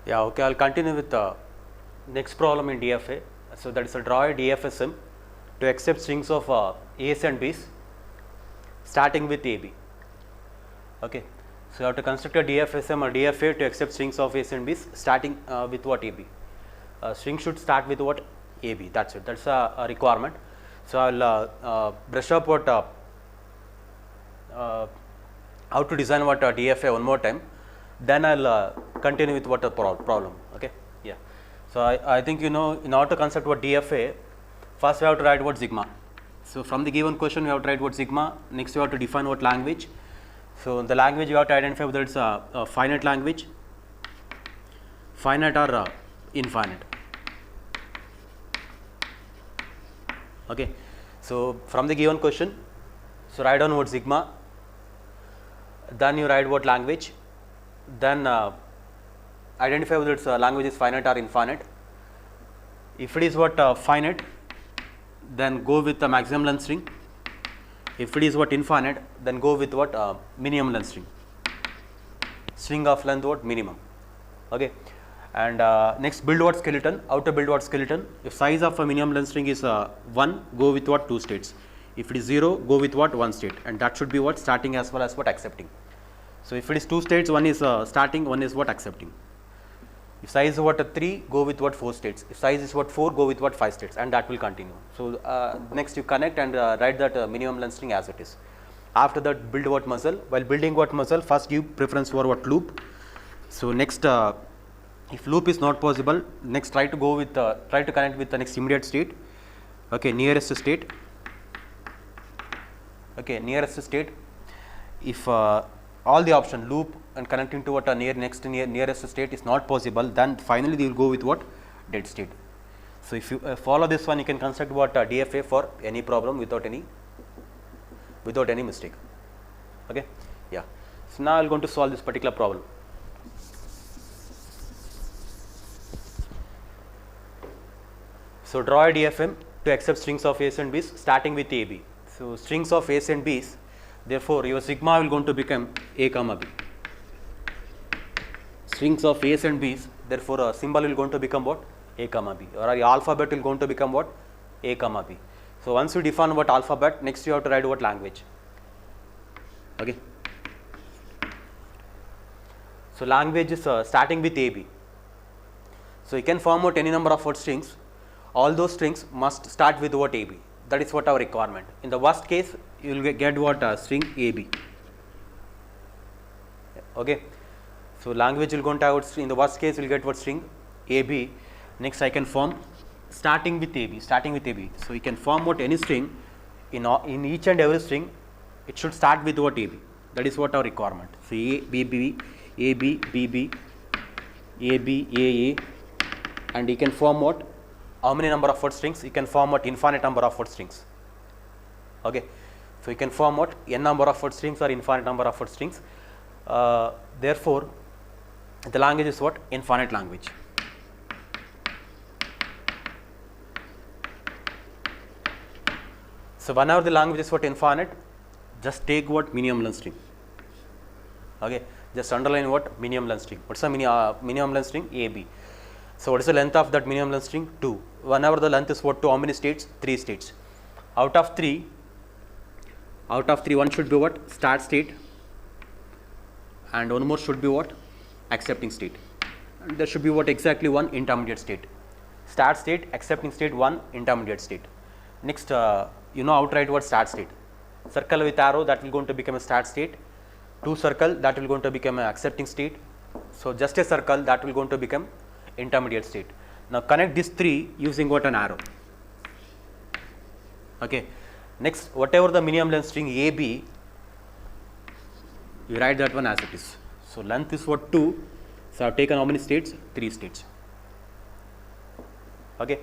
Yeah, okay, I'll continue with the next problem in DFA. So that is, draw a DFSM to accept strings of A's and B's starting with AB. Okay, so you have to construct a DFSM or DFA to accept strings of A's and B's starting with what? AB. String should start with what? AB. That's it. That's a requirement. So I'll brush up what how to design what DFA one more time. Then I'll continue with what a problem. Okay. Yeah. So I think you know, in order to construct what DFA, first we have to write what sigma. So from the given question we have to write what sigma. Next we have to define what language. So in the language you have to identify whether it's a finite language, finite or infinite. Okay. So from the given question, so write down what sigma, then you write what language, then identify whether its language is finite or infinite. If it is what finite, then go with the maximum length string. If it is what infinite, then go with what minimum length string. String of length what minimum. Okay. And next build what skeleton. How to build what skeleton? If size of a minimum length string is 1, go with what 2 states. If it is 0, go with what 1 state, and that should be what starting as well as what accepting. So if it is 2 states, one is starting, one is what accepting. If size is what 3, go with what 4 states. If size is what 4, go with what 5 states, and that will continue. So next you connect and write that minimum length string as it is. After that, build what muscle. While building what muscle, first give preference for what loop. So next, if loop is not possible, next try to go with try to connect with the next immediate state. Okay, nearest state. Okay, nearest state. If all the option loop and connecting to what a nearest state is not possible, then finally you will go with what dead state. So if you follow this one, you can construct what DFA for any problem without any mistake. Okay, yeah. So now I am going to solve this particular problem. So draw a DFM to accept strings of A's and B's starting with AB. So strings of A's and B's, therefore your sigma will going to become A comma B. Strings of A's and B's, therefore a symbol will going to become what? A comma B, or the alphabet will going to become what? A comma B. So once you define what alphabet, next you have to write what language. Okay. So language is starting with AB. So you can form out any number of word strings. All those strings must start with what AB. That is what our requirement. In the worst case, you will get what string AB. Okay. So language will go to have in the worst case you will get what string AB. Next I can form starting with AB. So you can form what any string in each and every string. It should start with what AB. That is what our requirement. So A B B, AB B B, AB A A, and you can form what? How many number of word strings? You can form what infinite number of word strings. Okay. So you can form what n number of word strings or infinite number of word strings. Therefore, the language is what? Infinite language. So whenever the language is what infinite, just take what minimum length string. Okay. Just underline what minimum length string. What's the minimum length string? AB. So what is the length of that minimum length string? 2. Whenever the length is what? 2, how many states? 3 states. Out of 3, one should be what? Start state, and one more should be what? Accepting state. And there should be what? Exactly one intermediate state. Start state, accepting state, one intermediate state. Next, you know how to write what start state. Circle with arrow, that will going to become a start state. 2 circle, that will going to become an accepting state. So just a circle, that will going to become intermediate state. Now connect these 3 using what? An arrow. Okay. Next, whatever the minimum length string AB, you write that one as it is. So length is what? 2. So I have taken how many states? 3 states. Okay.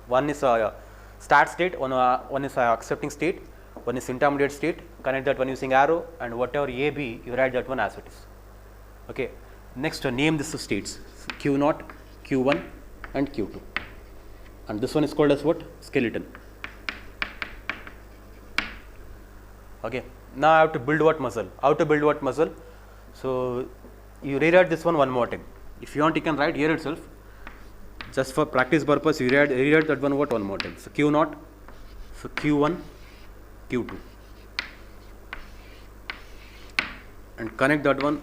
One is start state, one is accepting state, one is intermediate state. Connect that one using arrow, and whatever AB, you write that one as it is. Okay. Next, name this states Q0, Q1 and Q2, and this one is called as what? Skeleton. Okay. Now I have to build what muscle. How to build what muscle? So you rewrite this one more time. If you want, you can write here itself. Just for practice purpose, you rewrite that one what one more time. So Q naught, so Q1, Q2, and connect that one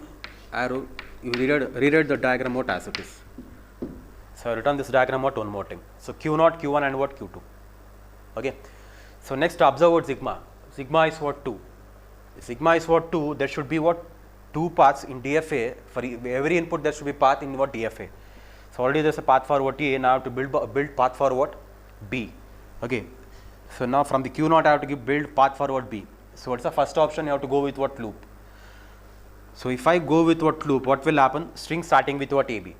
arrow. You rewrite the diagram what as it is. So I return this diagram what one more time. So Q naught, Q1, and what Q2. Okay. So next, observe what sigma. Sigma is what 2. Sigma is what 2. There should be what 2 paths in DFA. For every input, there should be path in what DFA. So already there's a path for what A. Now I have to build path for what B. Okay. So now from the Q naught I have to build path for what B. So what's the first option? You have to go with what loop. So if I go with what loop, what will happen? String starting with what AB.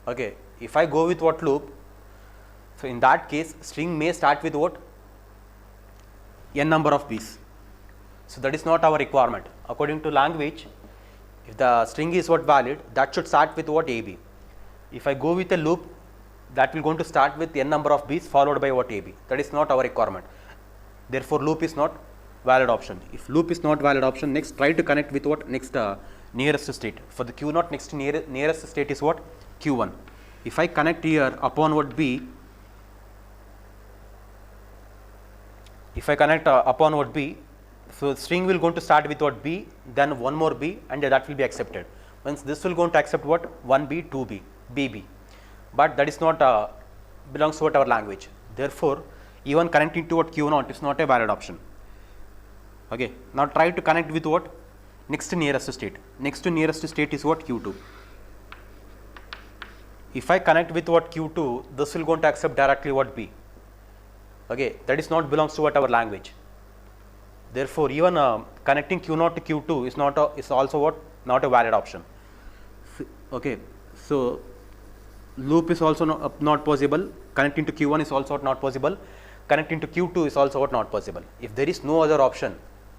Okay. If I go with what loop, so in that case string may start with what n number of B's. So that is not our requirement. According to language, if the string is what valid, that should start with what AB. If I go with a loop, that will going to start with n number of B's followed by what AB. That is not our requirement. Therefore loop is not valid option. If loop is not valid option, next try to connect with what next nearest state. For the Q naught, next nearest state is what Q1. If I connect here upon what B, if I connect upon what B, so string will going to start with what B, then one more B, and that will be accepted. Once this will going to accept what 1B, 2B, BB, but that is not belongs to what our language. Therefore, even connecting to what Q naught is not a valid option. Okay. Now try to connect with what next nearest state. Next to nearest state is what Q2. If I connect with what Q2, this will going to accept directly what B. Okay, that is not belongs to what our language. Therefore, even connecting Q naught to Q2 is also what not a valid option. Okay, so loop is also not possible. Connecting to Q1 is also not possible. Connecting to Q2 is also what not possible. If there is no other option,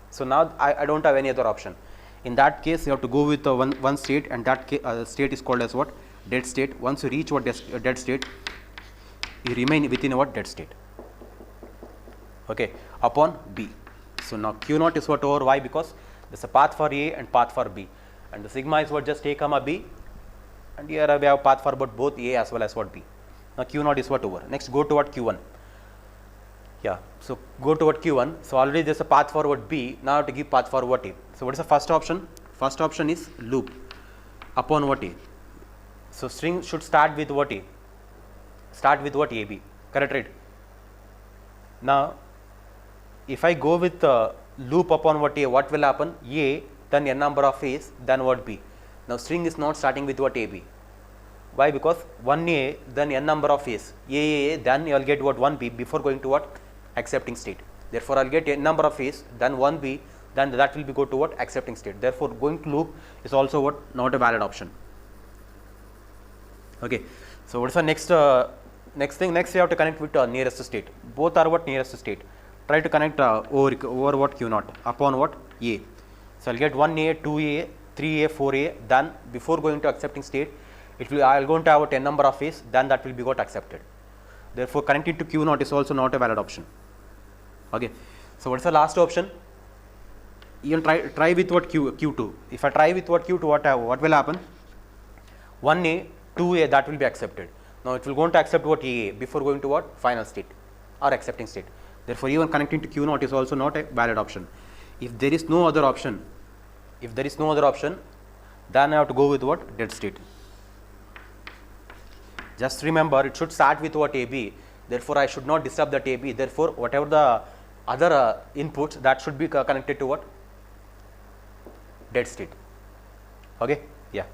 so now I don't have any other option. In that case, you have to go with one state, and that state is called as what dead state. Once you reach what dead state, you remain within what dead state. Okay, upon B. So now Q naught is what over. Why? Because there's a path for A and path for B, and the sigma is what just A comma B, and here we have path for both A as well as what B. Now Q naught is what over. Next, go to what Q1. Yeah, so go to what Q1. So already there's a path for what B. Now I have to give path for what A. So what is the first option? First option is loop upon what A. So string should start with what A. Start with what AB. Correct, right? Now if I go with loop upon what A, what will happen? A, then n number of A's, then what B. Now string is not starting with what AB. Why? Because 1A, then n number of A's, A, then you will get what 1B before going to what accepting state. Therefore, I will get n number of A's, then 1B, then that will be go to what accepting state. Therefore, going to loop is also what not a valid option. Okay. So what is the next thing? Next you have to connect with nearest state. Both are what nearest state. Try to connect over what Q naught upon what A. So I'll get 1A, 2A, 3A, 4A. Then before going to accepting state, I'll going to have a 10 number of A's. Then that will be got accepted. Therefore, connecting to Q naught is also not a valid option. Okay. So what's the last option? Even try with what Q2. If I try with what Q2, what will happen? 1A, 2A, that will be accepted. Now it will going to accept what A before going to what final state or accepting state. Therefore, even connecting to Q naught is also not a valid option. If there is no other option, then I have to go with what dead state. Just remember, it should start with what AB. Therefore, I should not disturb that AB. Therefore, whatever the other inputs, that should be connected to what dead state. Okay, yeah.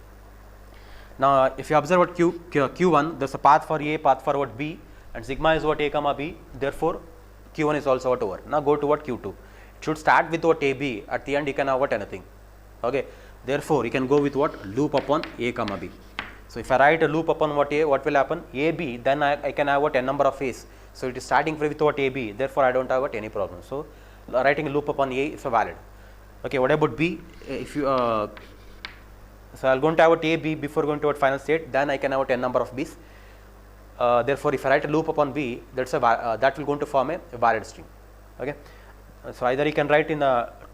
Now, if you observe what Q1, there's a path for A, path for what B, and sigma is what A comma B. Therefore, Q1 is also what over. Now go to what Q2. It should start with what AB. At the end, you can have what anything. Okay. Therefore, you can go with what loop upon A comma B. So if I write a loop upon what A, what will happen? AB. Then I can have what n number of A's. So it is starting with what AB. Therefore, I don't have what any problem. So writing a loop upon A is valid. Okay. What about B? If you so I'll going to have what AB before going to what final state. Then I can have what n number of B's. Therefore, if I write a loop upon B, that will going to form a valid string. Okay. So either you can write in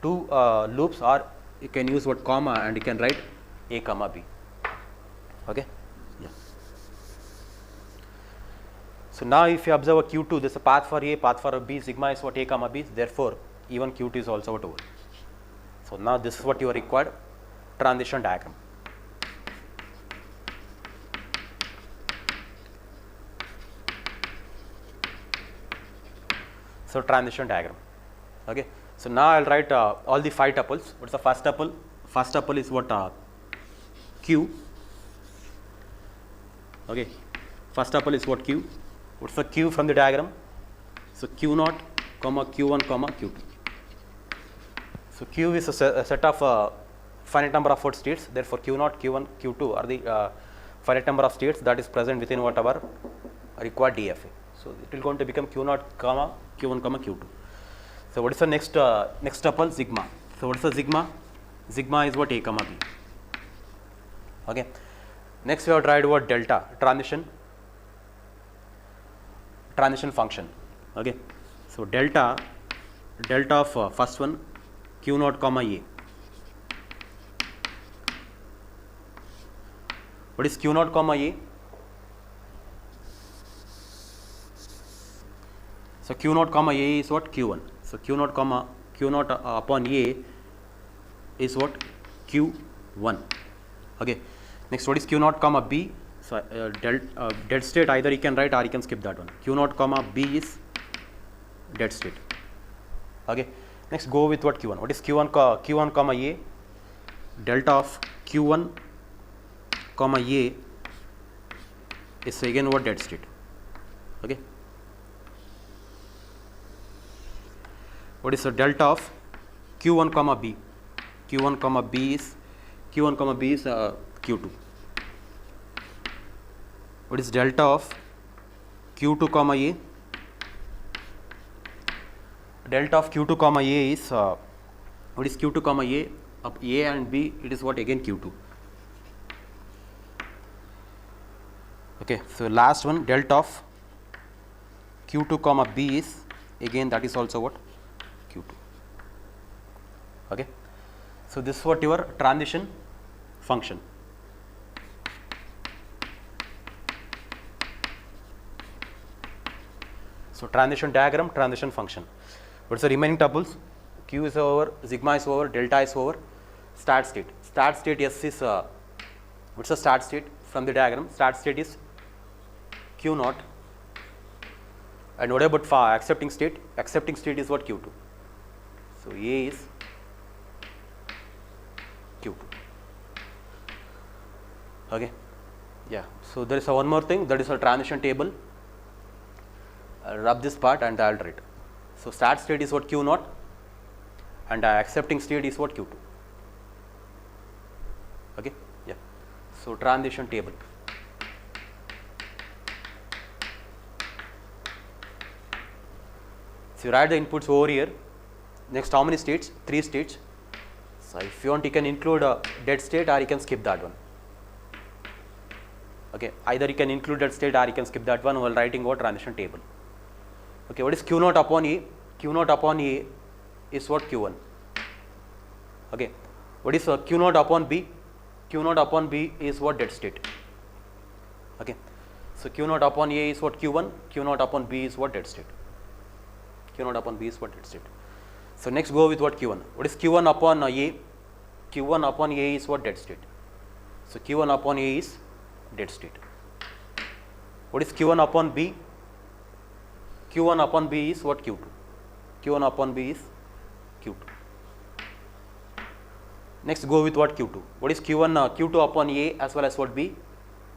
two loops, or you can use what comma and you can write A comma B. Okay. So now if you observe a Q2, there is a path for A, path for B, sigma is what A comma B, therefore even Q2 is also what O. So now this is what your required transition diagram. So transition diagram. Okay. So now I'll write all the 5 tuples. What's the first tuple? First tuple is what Q. Okay. First tuple is what Q. What's the Q from the diagram? So Q0, comma Q1, comma Q2. So Q is a set of finite number of what states. Therefore Q0, Q1, Q2 are the finite number of states that is present within whatever required DFA. So it will going to become Q0, comma Q1, comma Q2. So what is the next tuple? Sigma. So what is the sigma? Sigma is what A comma B. Okay. Next we have tried what delta, transition function. Okay. So delta of first one Q0 comma A. What is Q0 comma A? So Q0 comma A is what? Q1. So Q0 comma Q0 upon A is what? Q1. Okay. Next, what is Q0 comma B? So dead state either you can write or you can skip that one. Q0 comma B is dead state. Okay. Next, go with what Q1. What is Q1 comma A? Delta of Q1 comma A is again what? Dead state. Okay. What is the delta of Q1 comma B? Q1 comma B is Q2. What is delta of Q2 comma A? Delta of Q2 comma A is what is Q2 comma A? Of A and B, it is what? Again Q2. Okay. So last one, delta of Q2 comma B is again that is also what? Q2. Okay. So this is what your transition function. So transition diagram, transition function. What's the remaining tuples? Q is over, sigma is over, delta is over. Start state. Start state S is what's the start state from the diagram? Start state is Q0. And what about accepting state? Accepting state is what? Q2. So A is Q2. Okay. Yeah. So there is one more thing, that is a transition table. I'll rub this part and I'll write. So start state is what? Q0 and accepting state is what? Q2. Okay. Yeah. So transition table. So you write the inputs over here. Next, how many states? 3 states. So if you want, you can include a dead state or you can skip that one. Okay. Either you can include dead state or you can skip that one while writing what? Transition table. Okay. What is Q0 upon A? Q0 upon A is what? Q1. Okay. What is Q0 upon B? Q0 upon B is what? Dead state. Okay. So Q0 upon A is what? Q1. Q0 upon B is what? Dead state. Q0 upon B is what? Dead state. So next, go with what? Q1. What is Q1 upon A? Q1 upon A is what? Dead state. So Q1 upon A is dead state. What is Q1 upon B? Q1 upon B is what? Q2. Q1 upon B is Q2. Next, go with what? Q2. What is Q1? Q2 upon A as well as what? B?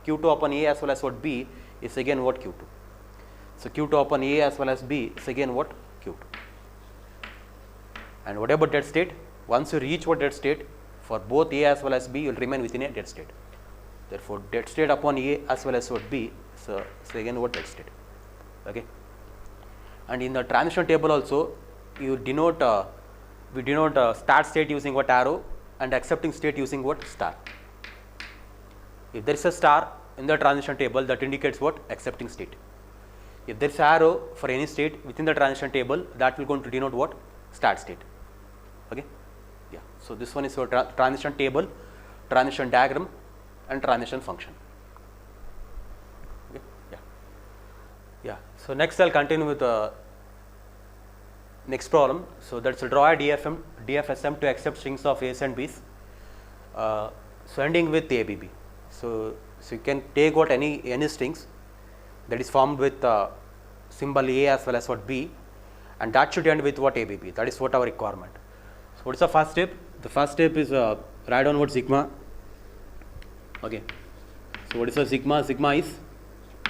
Q2 upon A as well as what? B is again what? Q2. So Q2 upon A as well as B is again what? Q2. And what about dead state? Once you reach what? Dead state, for both A as well as B, you will remain within a dead state. Therefore, dead state upon A as well as what? B, so again what? Dead state. Okay. And in the transition table also, you denote we denote start state using what? Arrow, and accepting state using what? Star. If there is a star in the transition table, that indicates what? Accepting state. If there is arrow for any state within the transition table, that will going to denote what? Start state. Okay. Yeah. So this one is your transition table, transition diagram, and transition function. Okay. Yeah. Yeah. So next I'll continue with next problem. So that's draw a DFSM to accept strings of A's and B's. So ending with ABB. So you can take what any strings that is formed with symbol A as well as what B, and that should end with what ABB. That is what our requirement. So what is the first step? The first step is write down what sigma. Okay. So what is the sigma? Sigma is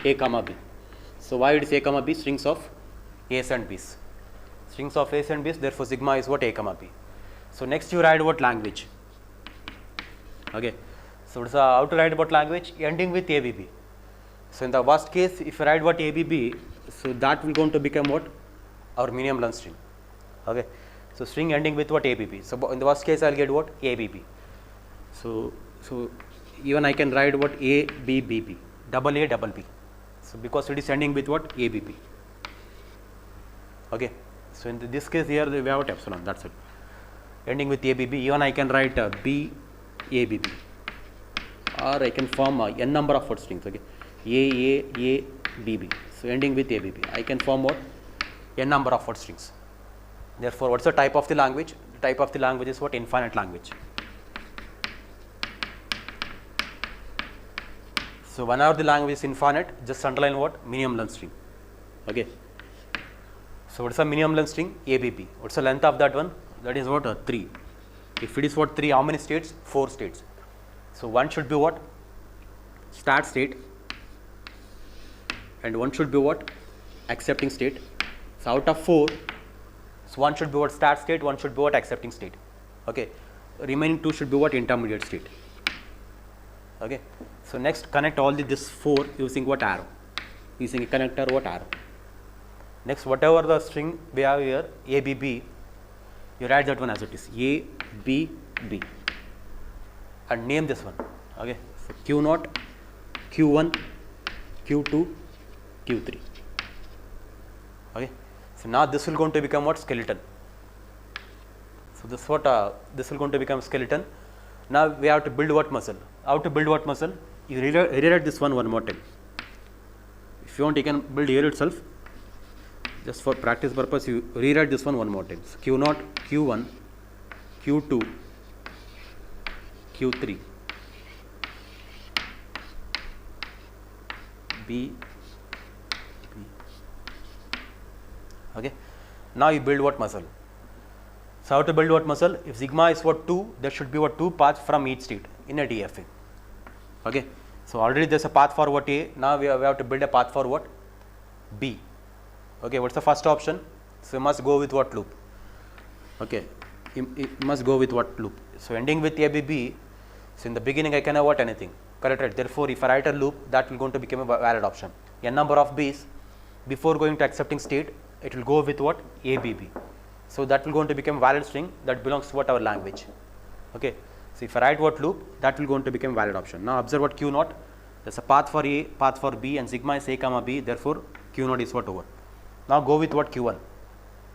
A comma B. So why it is A comma B? Strings of A's and B's. Strings of A's and B's. Therefore sigma is what? A comma B. So next you write what language. Okay. So it's how to write about language ending with ABB. So in the worst case, if you write what ABB, so that will going to become what? Our minimum length string. Okay. So string ending with what? ABB. So in the worst case, I'll get what? ABB. So even I can write what? ABBB, double A double B. So because it is ending with what? ABB. Okay. So in this case here we have what? Epsilon. That's it. Ending with ABB. Even I can write BABB, or I can form n number of word strings. Okay. ABB. So ending with ABB. I can form what? N number of word strings. Therefore, what's the type of the language? The type of the language is what? Infinite language. So whenever the language is infinite, just underline what? Minimum length string. Okay. So what's the minimum length string? ABB. What's the length of that one? That is what? 3. If it is what? 3, how many states? 4 states. So one should be what? Start state, and one should be what? Accepting state. So out of 4, so one should be what? Start state, one should be what? Accepting state. Okay. Remaining 2 should be what? Intermediate state. Okay. So next connect all this 4 using what? Arrow. Using a connector what? Arrow. Next, whatever the string we have here, ABB, you write that one as it is, ABB, and name this one. Okay. So Q0, Q1, Q2, Q3. Okay. So now this will going to become what? Skeleton. So this what? This will going to become skeleton. Now we have to build what muscle? How to build what muscle? You rewrite this one more time. If you want, you can build here itself. Just for practice purpose, you rewrite this one more time. So Q0, Q1, Q2, Q3, B. Okay. Now you build what muscle? So how to build what muscle? If sigma is what 2, there should be what 2 paths from each state in a DFA. Okay. So already there's a path for what A. Now we have to build a path for what? B. Okay. What's the first option? So you must go with what loop? Okay. You must go with what loop? So ending with ABB. So in the beginning I can have what? Anything. Correct, right? Therefore if I write a loop, that will going to become a valid option. N number of B's, before going to accepting state, it will go with what? ABB. So that will going to become valid string that belongs to what? Our language. Okay. So if I write what loop, that will going to become valid option. Now observe what Q0. There's a path for A, path for B, and sigma is A comma B. Therefore Q0 is what? Over. Now go with what? Q1.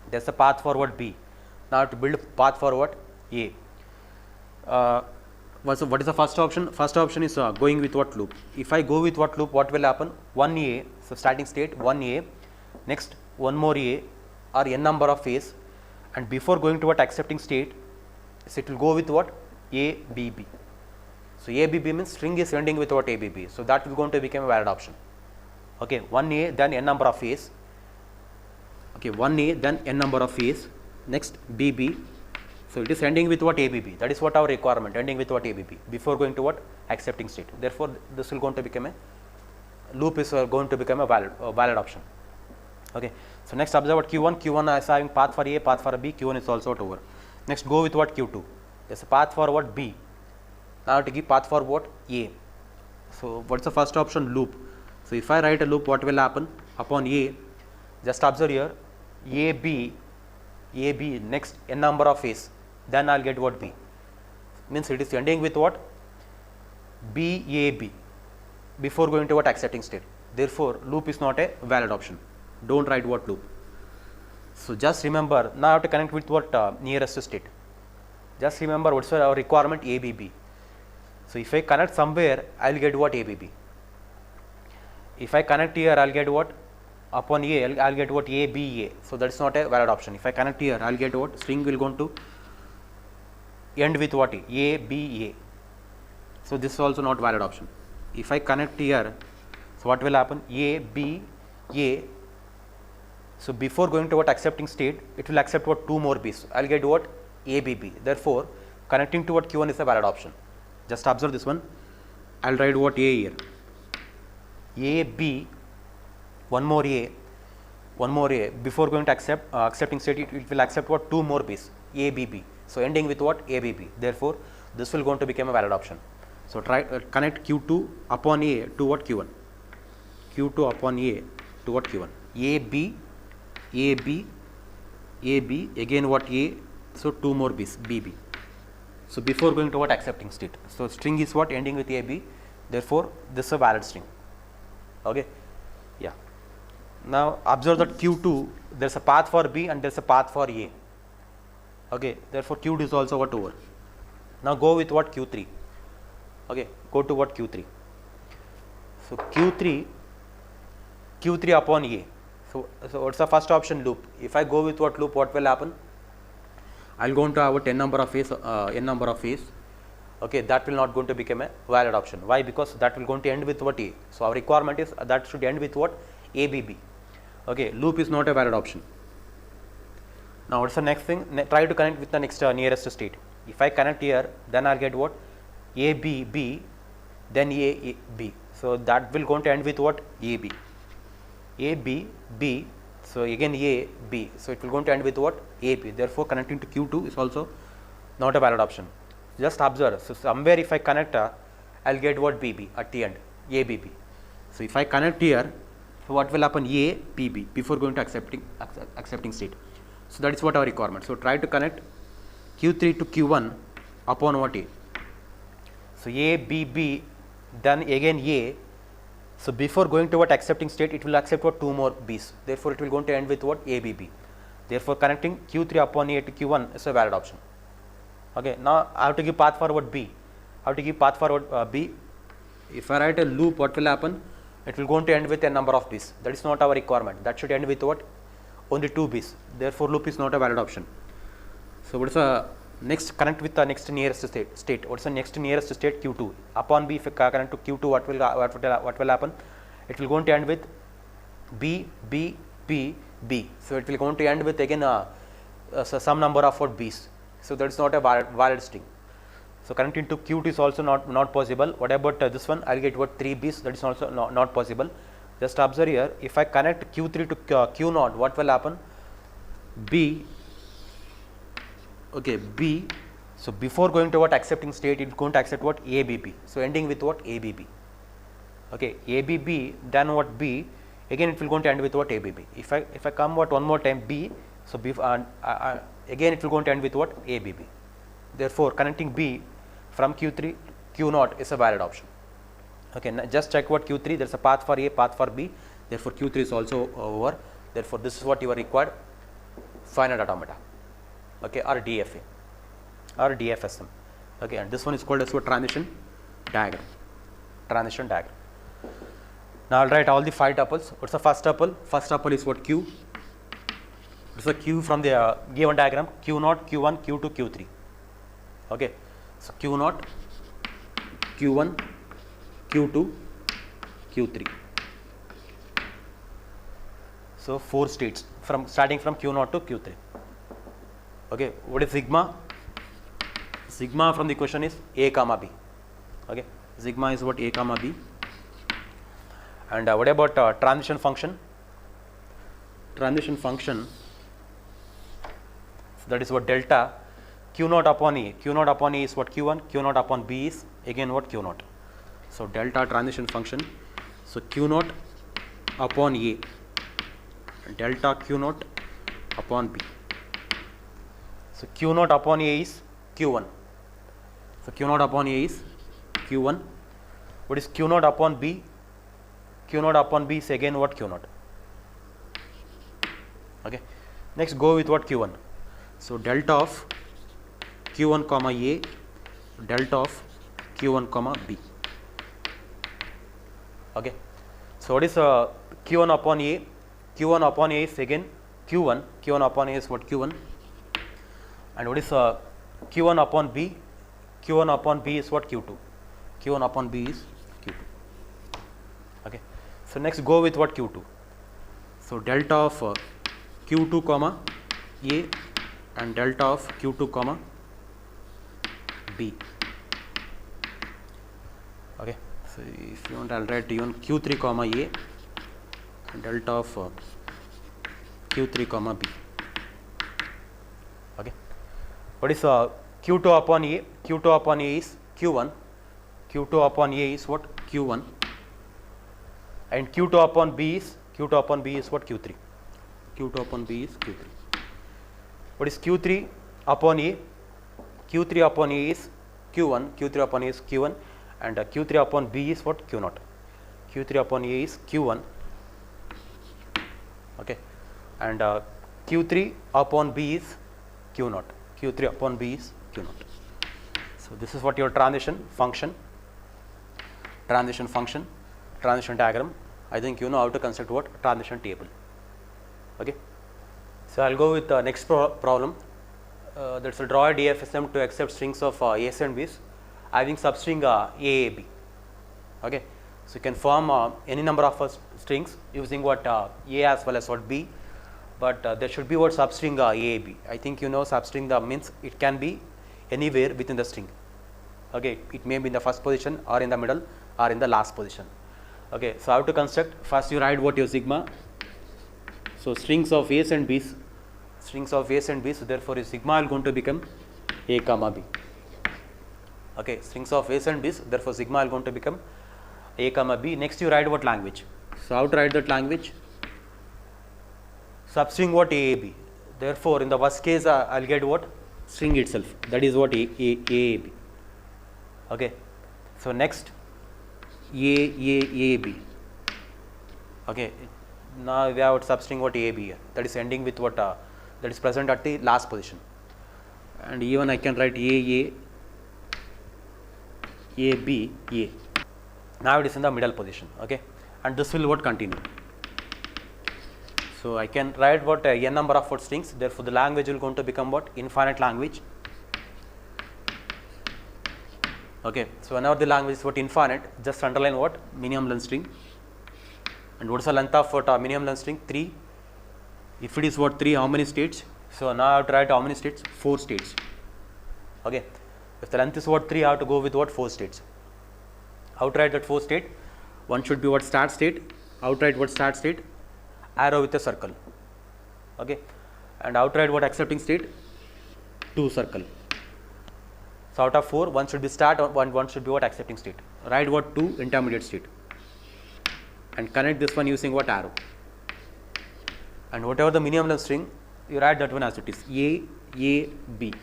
There's a path for what? B. Now to build path for what? A. So what is the first option? First option is going with what loop? If I go with what loop, what will happen? 1A, so starting state 1A, next one more A, or n number of A's, and before going to what? Accepting state, so it will go with what? ABB. So ABB means string is ending with what? ABB. So that will going to become a valid option. Okay, 1A, then n number of A's. Okay, 1A, then n number of A's, next BB. So it is ending with what? ABB. That is what our requirement, ending with what? ABB, before going to what? Accepting state. Therefore this will going to become a loop is going to become a valid option. Okay. So next observe what? Q1 is having path for A, path for B, Q1 is also over. Next go with what? Q2. There's a path for what? B. Now to give path for what? A. So what's the first option? Loop. So if I write a loop, what will happen? Upon A, just observe here, AB, next n number of A's, then I'll get what? B. Means it is ending with what? BAB, before going to what? Accepting state. Therefore loop is not a valid option. Don't write what loop. So just remember, now I have to connect with what? Nearest state. Just remember what's our requirement? ABB. So if I connect somewhere, I'll get what? ABB. If I connect here, I'll get what? upon A, I'll get what A, B, A. So that is not a valid option. If I connect here, I'll get what string will going to end with what A, B, A. So this is also not valid option. If I connect here, so what will happen? A, B, A. So before going to what accepting state, it will accept what 2 more B's. I'll get what A, B, B. Therefore, connecting to what Q1 is a valid option. Just observe this one. I'll write what A here. A, B, one more A. Before going to accepting state, it will accept what 2 more B's. A, B, B. So ending with what A, B, B. Therefore, this will going to become a valid option. So try connect Q2 upon A to what Q1. Q2 upon A to what Q1. A, B, A, B, A, B, again what A, so 2 more B's, B, B. So before going to what accepting state. So string is what ending with A, B, therefore this is a valid string. Okay, yeah. Now observe that Q2, there is a path for B and there is a path for A. Okay, therefore Q2 is also what over. Now go with what Q3. Okay, go to what Q3. So Q3 upon A. So what's the first option? Loop. If I go with what loop, what will happen? I'll go into have n number of A's. Okay, that will not going to become a valid option. Why? Because that will going to end with what A. So our requirement is that should end with what A, B, B. Okay, loop is not a valid option. Now what's the next thing? Try to connect with the next nearest state. If I connect here, then I'll get what A, B, B, then A, B. So that will going to end with what A, B. A, B, B. So again A, B. So it will going to end with what A, B. Therefore connecting to Q2 is also not a valid option. Just observe. So somewhere if I connect, I'll get what B, B at the end. A, B, B. So if I connect here, so what will happen? A, B, B before going to accepting state. So that is what our requirement. So try to connect Q3 to Q1 upon what A. So A, B, B, then again A. So before going to what accepting state, it will accept what 2 more B's. Therefore it will going to end with what A, B, B. Therefore connecting Q3 upon A to Q1 is a valid option. Okay, now I have to give path forward B. I have to give path forward B. If I write a loop, what will happen? It will going to end with a number of B's. That is not our requirement. That should end with what? Only 2 B's. Therefore loop is not a valid option. So what is the next? Connect with the next nearest state. What is the next nearest state? Q2 upon B. If I connect to Q2, what will happen? It will going to end with B, B, B, B. So it will going to end with again so some number of what B's. So that is not a valid string. So connecting to Q2 is also not possible. What about this one? I'll get what 3 B's. That is also not possible. Just observe here. If I connect Q3 to Q0, what will happen? B. Okay, B. So before going to what accepting state, it is going to accept what A, B, B. So ending with what A, B, B. Okay, A, B, B. Then what B? Again it will going to end with what A, B, B. If I come what one more time B. So again it will going to end with what A, B, B. Therefore connecting B from Q3 Q0 is a valid option. Okay, now just check what Q3. There is a path for A, path for B. Therefore Q3 is also over. Therefore this is what you are required finite automata. Okay, or DFA or DFSM. Okay, and this one is called as what transition diagram. Transition diagram. Now I'll write all the 5 tuples. What's the first tuple? First tuple is what Q. It's a Q from the given diagram. Q0, Q1, Q2, Q3. Okay, so Q0, Q1, Q2, Q3. So 4 states from starting from Q0 to Q3. Okay, what is sigma? Sigma from the question is A comma B. Okay, sigma is what A comma B. And what about transition function? Transition function, so that is what delta Q0 upon A. Q0 upon A is what Q1, Q0 upon B is again what Q0. So delta transition function. So Q0 upon A, delta Q0 upon B. So Q0 upon A is Q1. So Q0 upon A is Q1. What is Q0 upon B? Q0 upon B is again what Q0. Okay. Next go with what Q1. So delta of Q1 comma A, delta of Q1 comma B. Okay. So what is Q1 upon A? Q1 upon A is again Q1. Q1 upon A is what? Q1. And what is Q1 upon B? Q1 upon B is what? Q2. Q1 upon B is Q2. Okay. So next go with what? Q2. So delta of Q2 comma A and delta of Q2 comma B. Okay. So if you want, I'll write even Q3 comma A and delta of Q3 comma B. Okay. What is Q2 upon A? Q2 upon A is Q1. Q2 upon A is what? Q1. And Q2 upon B is what? Q3. Q2 upon B is Q3. What is Q3 upon A? Q3 upon A is Q1. Q3 upon A is Q1. And Q3 upon B is what? Q0. Q3 upon A is Q1. Okay. And Q3 upon B is Q0. Q3 upon B is Q0. So this is what your transition function, transition diagram. I think you know how to construct what? Transition table. Okay. So I'll go with the next problem. That's to draw a DFSM to accept strings of A's and B's having substring AAB. Okay. So you can form any number of strings using what A as well as what B, but there should be what substring AAB. I think you know substring means it can be anywhere within the string. Okay. It may be in the first position or in the middle or in the last position. Okay. So how to construct? First you write what your sigma. So strings of A's and B's, so therefore your sigma is going to become A comma B. Okay. Strings of A's and B's, therefore sigma is going to become A comma B. Next you write what language. So how to write that language? Substring what AAB. Therefore in the worst case I'll get what? String itself. That is what AAB. Okay. So next AAB. Okay. Now we have substring what AAB here. That is ending with what that is present at the last position. And even I can write AB A. Now it is in the middle position. Okay. And this will what continue. So I can write what n number of what strings. Therefore the language will going to become what? Infinite language. Okay. So whenever the language is what? Infinite, just underline what? Minimum length string. And what is the length of what minimum length string? 3. If it is what? 3, how many states? So now I have to write how many states? 4 states. Okay. If the length is what? 3, I have to go with what? 4 states. How to write that 4 state? One should be what? Start state. How to write what? Start state? Arrow with a circle. Okay. And how to write what? Accepting state? 2 circle. So out of 4, one should be start, one should be what? Accepting state. Write what? 2 intermediate state. And connect this one using what? Arrow. And whatever the minimum length string, you write that one as it is. A, B.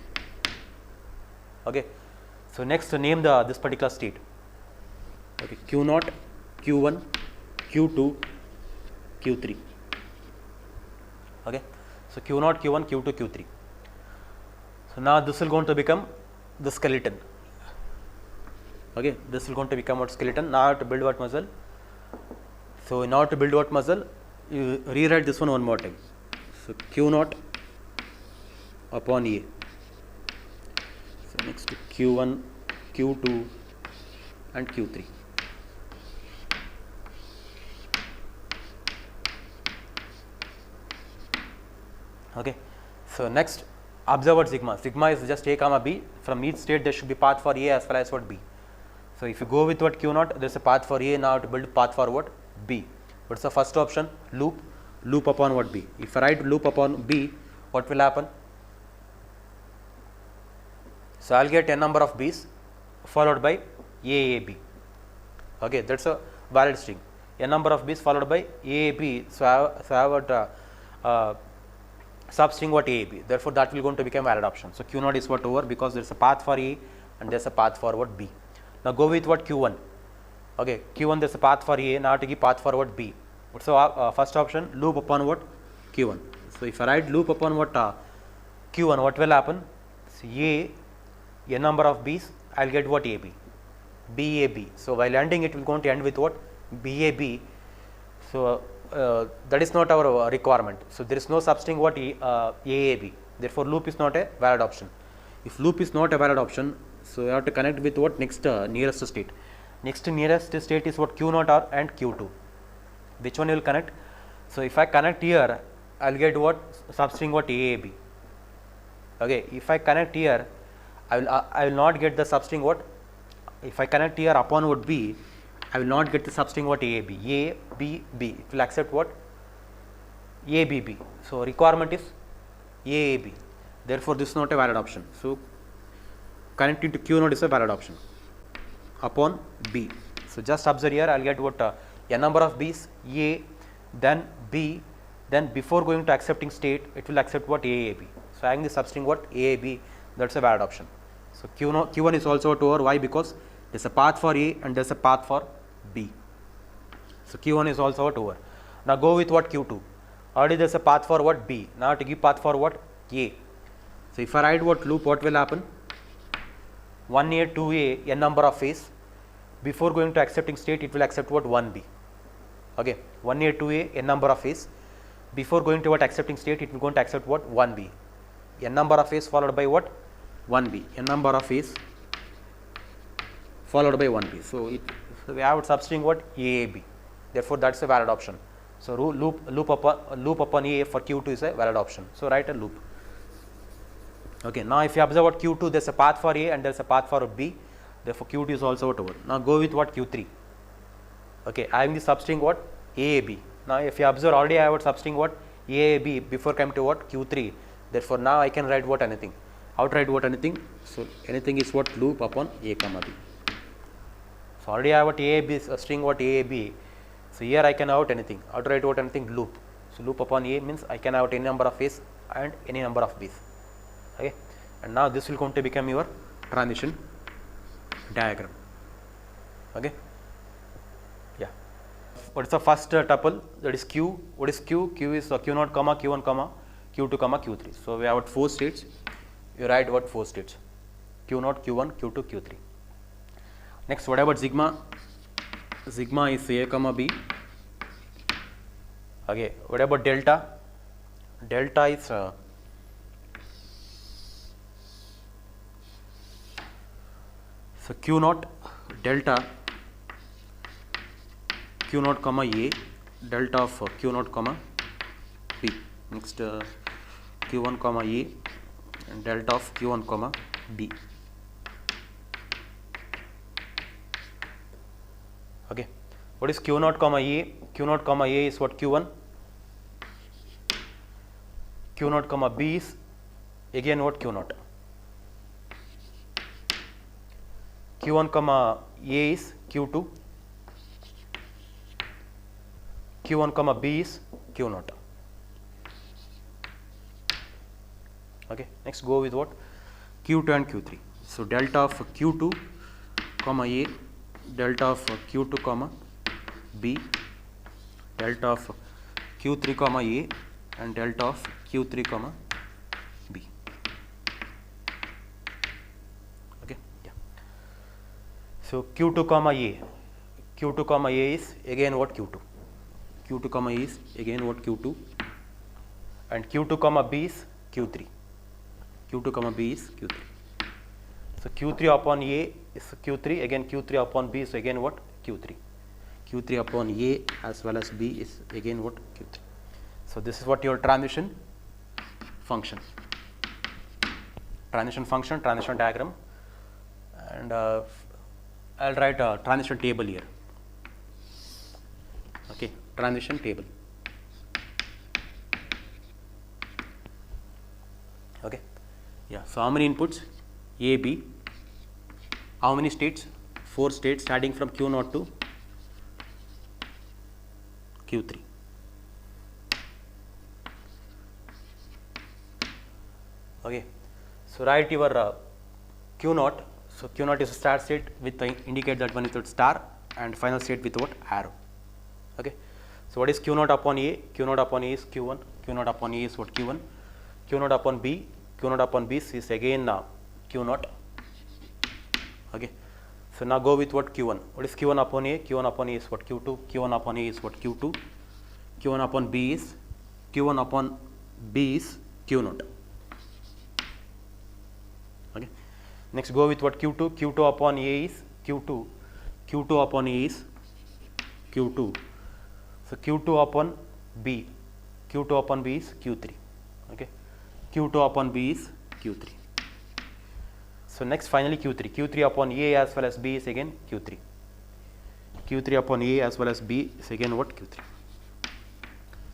Okay. So next name this particular state. Okay. Q0, Q1, Q2, Q3. Okay. So Q0, Q1, Q2, Q3. So now this will going to become the skeleton. Okay. This will going to become what? Skeleton. Now I have to build what muscle? So in order to build what muscle, you rewrite this one more time. So Q0 upon A. So next Q1, Q2 and Q3. Okay. So next observe what sigma. Sigma is just A comma B. From each state there should be path for A as well as what B. So if you go with what Q0, there is a path for A. Now to build path for what? B. What's the first option? Loop. Loop upon what? B. If I write loop upon B, what will happen? So I'll get n number of B's followed by AAB. Okay, that's a valid string. N number of B's followed by AAB. So I have what substring what AAB. Therefore that will going to become valid option. So Q0 is what? Over, because there is a path for A and there is a path for what? B. Now go with what? Q1. Okay, Q1 there is a path for A. Now to give path for what? B. So first option, loop upon what? Q1. So if I write loop upon what Q1, what will happen? So A number of B's, I'll get what? AB. BAB. So while ending it will going to end with what? BAB. So that is not our requirement. So there is no substring what AAB. Therefore loop is not a valid option. If loop is not a valid option, so you have to connect with what next nearest state. Next nearest state is what Q0R and Q2. Which one you will connect? So if I connect here, I will get what substring what AAB. Okay, if I connect here, I will not get the substring what. If I connect here upon what B, I will not get the substring what AAB. A B B. It will accept what ABB. So requirement is AAB. Therefore this is not a valid option. So connecting to Q node is a valid option upon B. So just observe here, I will get what a number of B's, A, then B, then before going to accepting state, it will accept what AAB. So having the substring what AAB, that's a valid option. So Q1 is also to over. Why? Because there is a path for A and there is a path for B. So Q1 is also over. Now go with what Q2. Already there is a path for what B. Now to give path for what A. So if I write what loop, what will happen? 1A, 2A, n number of A's. Before going to accepting state, it will accept what 1B. Okay, 1A, 2A, n number of A's. Before going to what accepting state, it will going to accept what 1B. N number of A's followed by what 1B. N number of A's followed by 1B. So we have substring what AAB. Therefore that's a valid option. So loop upon A for Q2 is a valid option. So write a loop. Okay, now if you observe what Q2, there is a path for A and there is a path for B. Therefore Q2 is also over. Now go with what Q3. Okay, I am the substring what AAB. Now if you observe, already I have what substring what AAB before coming to what Q3. Therefore now I can write what anything. How to write what anything? So anything is what loop upon A comma B. So already I have what AAB string what AAB. So here I can have anything. How to write what anything? Loop. So loop upon A means I can have any number of A's and any number of B's. Okay, and now this will going to become your transition diagram. Okay, yeah. What is the first tuple? That is Q. What is Q? Q is Q0 comma Q1 comma Q2 comma Q3. So we have what 4 states. You write what 4 states: Q0, Q1, Q2, Q3. Next, what about sigma? Sigma is A comma B. Okay, what about delta? Delta is so Q0 delta Q0 comma A, delta of Q0 comma B. Next Q1 comma A and delta of Q1 comma B. Okay, what is Q0 comma A? Q0 comma A is what Q1. Q0 comma B is again what Q0. Q1 comma A is Q2. Q1 comma B is Q0. Okay, next go with what Q2 and Q3. So delta of Q2 comma A, delta of Q2 comma B, delta of Q3 comma A and delta of Q3 comma B. Okay, yeah. So Q2 comma A, Q2 comma A is again what Q2. Q2 comma A is again what Q2 and Q2 comma B is Q3. Q2 comma B is Q3. So Q3 upon A is Q3, again Q3 upon B is again what Q3. Q3 upon A as well as B is again what Q3. So this is what your transition function. Transition function, transition diagram, and I'll write a transition table here. Okay, transition table. Okay, yeah. So how many inputs? A, B. How many states? 4 states starting from Q0 to Q3. Okay, so write your Q0. So Q0 is a start state with indicate that one is with star and final state with what arrow. Okay, so what is Q0 upon A? Q0 upon A is Q1. Q0 upon A is what Q1. Q0 upon B. Q0 upon B is again Q0. Okay, so now go with what Q1. What is Q1 upon A? Q1 upon A is what Q2. Q1 upon A is what Q2. Q1 upon B is Q1 upon B is Q naught. Okay. Next go with what Q2. Q2 upon A is Q2. Q2 upon A is Q2. So Q2 upon B. Q2 upon B is Q3. Okay. Q2 upon B is Q3. So next finally Q3. Q3 upon A as well as B is again Q3. Q3 upon A as well as B is again what? Q3.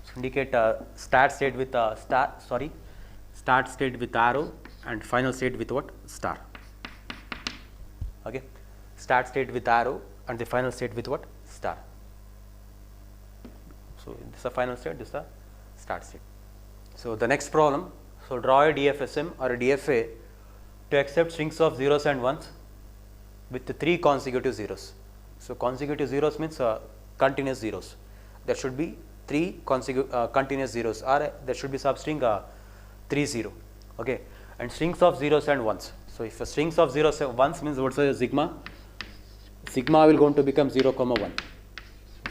So indicate start state with start state with arrow and final state with what? Star. Okay. Start state with arrow and the final state with what? Star. So this is the final state, this is the start state. So the next problem, so draw a DFSM or a DFA to accept strings of zeros and ones with 3 consecutive zeros. So consecutive zeros means continuous zeros. There should be 3 continuous zeros, or there should be substring 3 0. Okay, and strings of zeros and ones. So if a strings of zeros and ones means what's a sigma? Sigma will going to become 0, 1.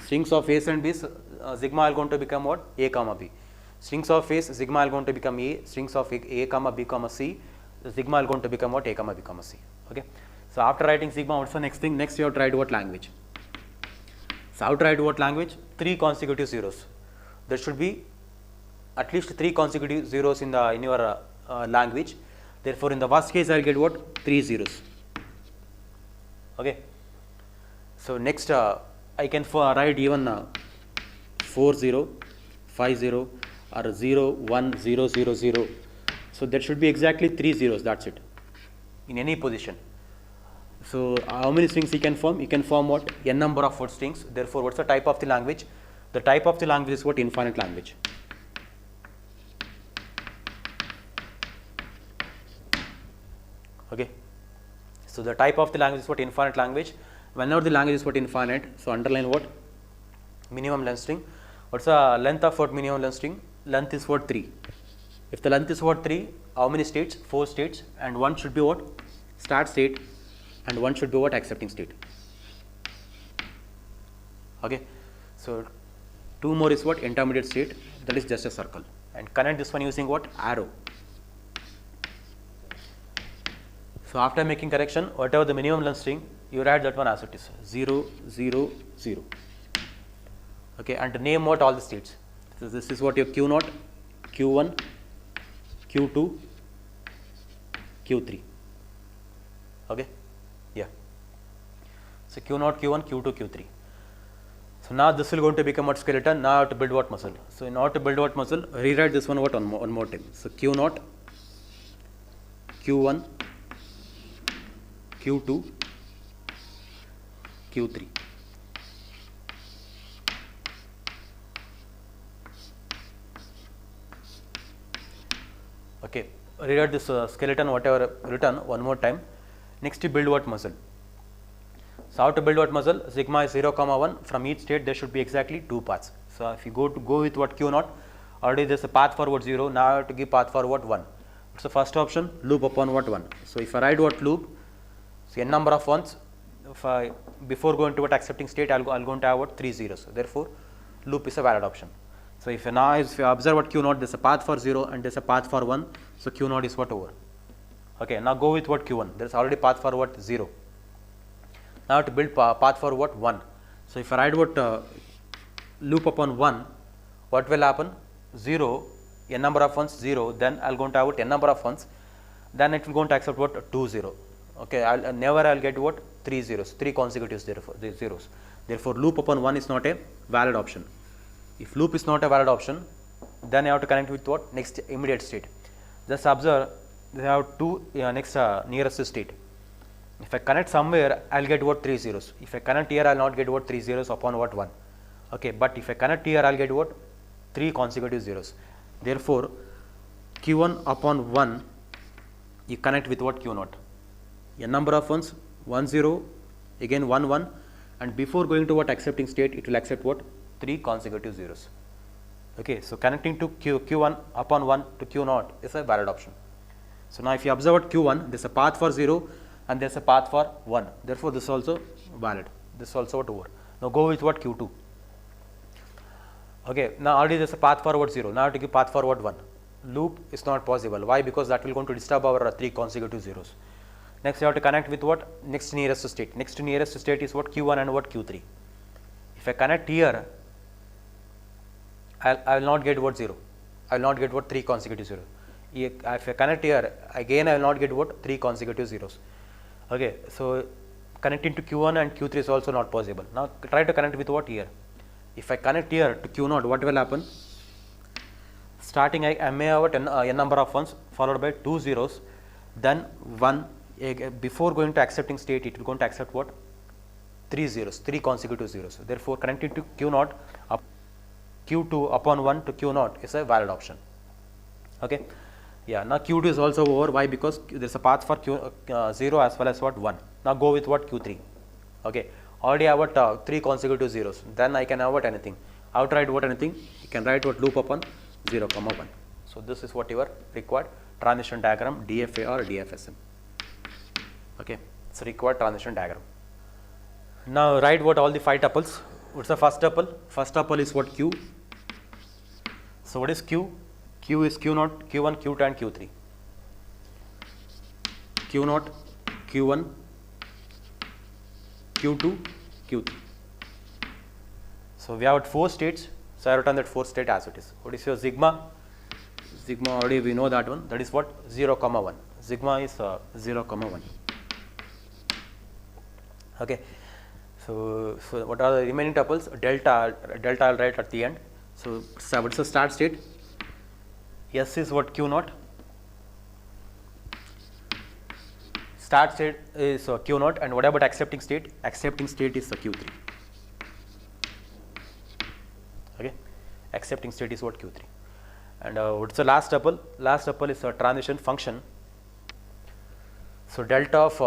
Strings of A's and B's, sigma will going to become what? A, B. Strings of A's, sigma will going to become A. Strings of A, B, C, sigma will going to become what? A, B, C. Okay. So after writing sigma, what's the next thing? Next you have to write what language? So how to write what language? 3 consecutive zeros. There should be at least 3 consecutive zeros in your language. Therefore, in the worst case, I will get what? 3 zeros. Okay. So next, I can write even 4 0, 5 0, or 0 1 0 0 0. So there should be exactly 3 zeros. That's it. In any position. So how many strings he can form? He can form what? N number of word strings. Therefore, what's the type of the language? The type of the language is what? Infinite language. Okay. So the type of the language is what? Infinite language. Whenever the language is what? Infinite. So underline what? Minimum length string. What's the length of what? Minimum length string? Length is what? 3. If the length is what? 3, how many states? 4 states, and one should be what? Start state, and one should be what? Accepting state. Okay. So 2 more is what? Intermediate state. That is just a circle. And connect this one using what? Arrow. So after making correction, whatever the minimum length string, you write that one as it is 0 0 0. Okay, and name what? All the states. So this is what your Q naught, Q1, Q2, Q3. Okay, yeah. So Q naught, Q1, Q2, Q3. So now this will going to become what? Skeleton. Now I have to build what? Muscle. So in order to build what? Muscle, rewrite this one what? One more time. So Q naught, Q1, Q2, Q3. Okay, rewrite this skeleton whatever written one more time. Next you build what? Muscle. So how to build what? Muscle? Sigma is 0, 1. From each state there should be exactly 2 paths. So if you go with what? Q naught, already there is a path forward 0. Now I have to give path forward 1. What's the first option? Loop upon what? 1. So if I write what? Loop, so n number of ones. If I before going to what? Accepting state, I'll going to have what? 3 zeros. Therefore, loop is a valid option. So if you observe what? Q naught, there is a path for 0 and there is a path for 1. So Q naught is what? Over. Okay. Now go with what? Q1. There is already path for what? 0. Now to build path for what? 1. So if I write what? Loop upon 1, what will happen? 0, n number of ones 0. Then I'll going to have what? N number of ones. Then it will going to accept what? 2 0. Okay. I'll get what? 3 zeros, 3 consecutive zeros. Therefore, loop upon 1 is not a valid option. If loop is not a valid option, then I have to connect with what? Next immediate state. Just observe, they have 2 next nearest state. If I connect somewhere, I'll get what? 3 zeros. If I connect here, I'll not get what? 3 zeros upon what? 1. Okay, but if I connect here, I'll get what? 3 consecutive zeros. Therefore, Q1 upon 1, you connect with what? Q naught. A number of ones, 1 0, again 1 1, and before going to what? Accepting state, it will accept what? 3 consecutive zeros. Okay, so connecting to Q1 upon 1 to Q naught is a valid option. So now if you observe what? Q1, there is a path for 0 and there is a path for 1. Therefore, this is also valid. This is also what? Over. Now go with what? Q2. Okay, now already there's a path forward 0, now I have to give path forward 1. Loop is not possible. Why? Because that will going to disturb our 3 consecutive zeros. Next you have to connect with what? Next nearest state. Next nearest state is what? Q1 and what? Q3. If I connect here, I will not get what? 0. I will not get what? 3 consecutive zeros. If I connect here, again I will not get what? 3 consecutive zeros. Okay, so connecting to Q1 and Q3 is also not possible. Now try to connect with what? Here. If I connect here to Q0, what will happen? Starting I may have n number of ones followed by 2 zeros, then 1. Before going to accepting state, it will going to accept what? 3 zeros, 3 consecutive zeros. Therefore, connecting to Q0 up Q2 upon 1 to Q0 is a valid option. Okay. Yeah, now Q2 is also over. Why? Because there is a path for Q 0 as well as what? 1. Now go with what? Q3. Okay. Already I have what? 3 consecutive zeros. Then I can have what? Anything. How to write what? Anything? You can write what? Loop upon 0, 1. So this is what your required transition diagram, DFA or DFSM. Okay. So required transition diagram. Now write what? All the 5 tuples. What's the first tuple? First tuple is what? Q. So what is Q? Q is Q0, Q1, Q2 and Q3. Q0, Q1, Q2, Q3. So we have 4 states. So I written that 4 state as it is. What is your sigma? Sigma already we know that one. That is what? 0, 1. Sigma is 0, 1. Okay. So what are the remaining tuples? Delta I'll write at the end. So what's the start state? S is what? Q0. Start state is Q0, and what about accepting state? Accepting state is Q3. Okay, accepting state is what? Q3. And what's the last tuple? Last tuple is a transition function. So delta of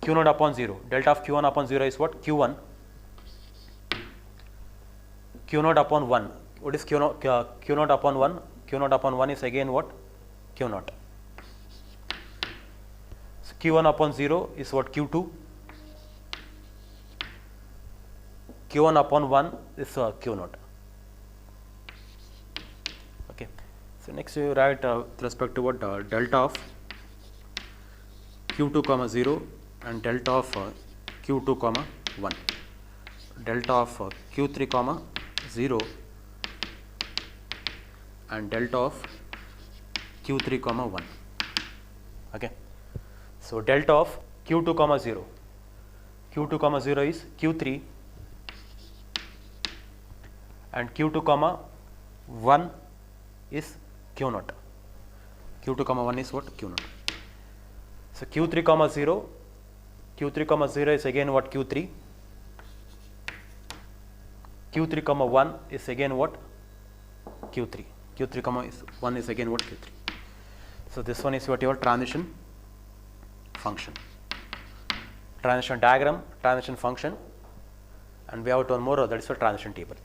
Q0 upon 0. Delta of Q1 upon 0 is what? Q1. Q0 upon 1. What is Q0 upon 1? Q0 upon 1 is again what? Q0. So Q1 upon 0 is what? Q2. Q1 upon 1 is Q0. Okay. So next you write with respect to what? Delta of Q2 comma 0 and delta of Q2 comma 1. Delta of Q3 comma 0 and delta of Q3 comma 1. Okay. So delta of Q2 comma 0. Q2 comma 0 is Q3 and Q2 comma 1 is Q0. Q2 comma 1 is what? Q0. So Q3 comma 0. Q3 comma 0 is again what? Q3. Q3 comma 1 is again what? Q3. Q3 comma 1 is again what? Q3. So this one is what? Your transition function. Transition diagram, transition function, and we have one more, that is your transition table.